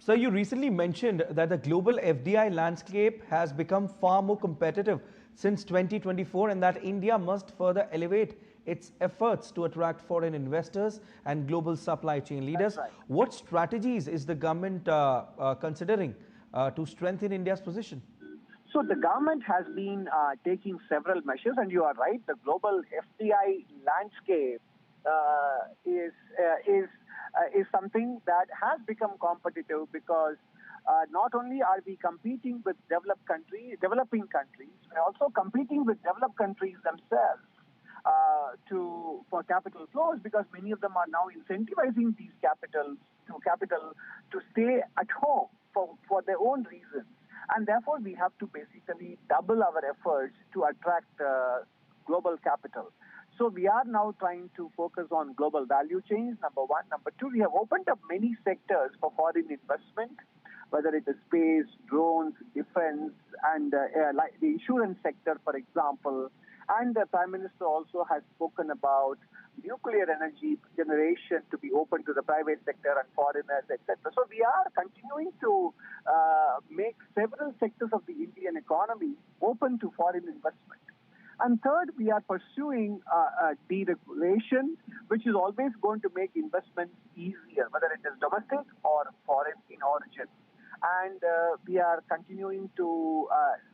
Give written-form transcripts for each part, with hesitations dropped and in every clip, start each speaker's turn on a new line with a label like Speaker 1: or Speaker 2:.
Speaker 1: So you recently mentioned that the global FDI landscape has become far more competitive since 2024 and that India must further elevate its efforts to attract foreign investors and global supply chain
Speaker 2: That's
Speaker 1: leaders.
Speaker 2: right.
Speaker 1: What strategies is the government considering to strengthen India's position?
Speaker 2: So the government has been taking several measures, and you are right. The global FDI landscape is something that has become competitive because not only are we competing with developing countries, we're also competing with developed countries themselves for capital flows because many of them are now incentivizing these capital to stay at home for their own reasons. And therefore, we have to basically double our efforts to attract global capital. So we are now trying to focus on global value chains, number one. Number two, we have opened up many sectors for foreign investment, whether it is space, drones, defense, and like the insurance sector, for example. And the Prime Minister also has spoken about nuclear energy generation to be open to the private sector and foreigners, etc. So we are continuing to make several sectors of the Indian economy open to foreign investment. And third, we are pursuing deregulation, which is always going to make investments easier, whether it is domestic or foreign in origin. And we are continuing to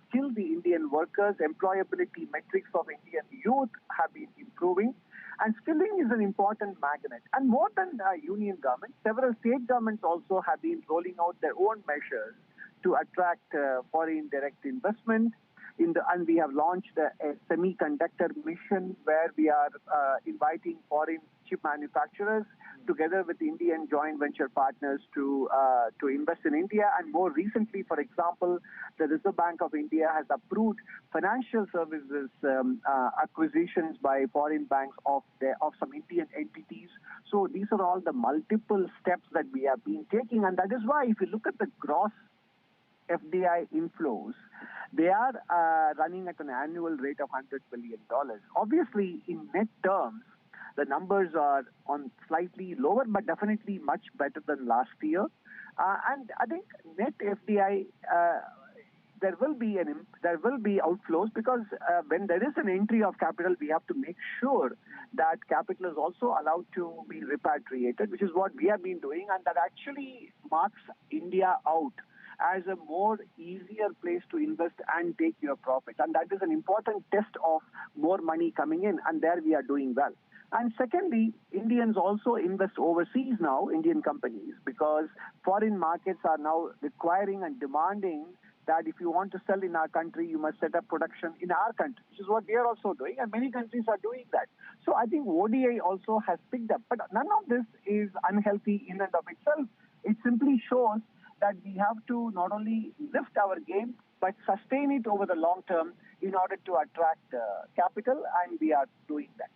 Speaker 2: skill the Indian workers. Employability metrics of Indian youth have been improving. And skilling is an important magnet. And more than union government, several state governments also have been rolling out their own measures to attract foreign direct investment. And we have launched a semiconductor mission where we are inviting foreign chip manufacturers together with Indian joint venture partners to invest in India. And more recently, for example, the Reserve Bank of India has approved financial services acquisitions by foreign banks of some Indian entities. So these are all the multiple steps that we have been taking. And that is why if you look at the gross FDI inflows, they are running at an annual rate of $100 billion. Obviously, in net terms, the numbers are on slightly lower, but definitely much better than last year. And I think net FDI, there will be outflows because when there is an entry of capital, we have to make sure that capital is also allowed to be repatriated, which is what we have been doing, and that actually marks India out as a more easier place to invest and take your profits. And that is an important test of more money coming in, and there we are doing well. And secondly, Indians also invest overseas now, Indian companies, because foreign markets are now requiring and demanding that if you want to sell in our country, you must set up production in our country, which is what we are also doing, and many countries are doing that. So I think ODI also has picked up. But none of this is unhealthy in and of itself. It simply shows that we have to not only lift our game, but sustain it over the long term in order to attract capital, and we are doing that.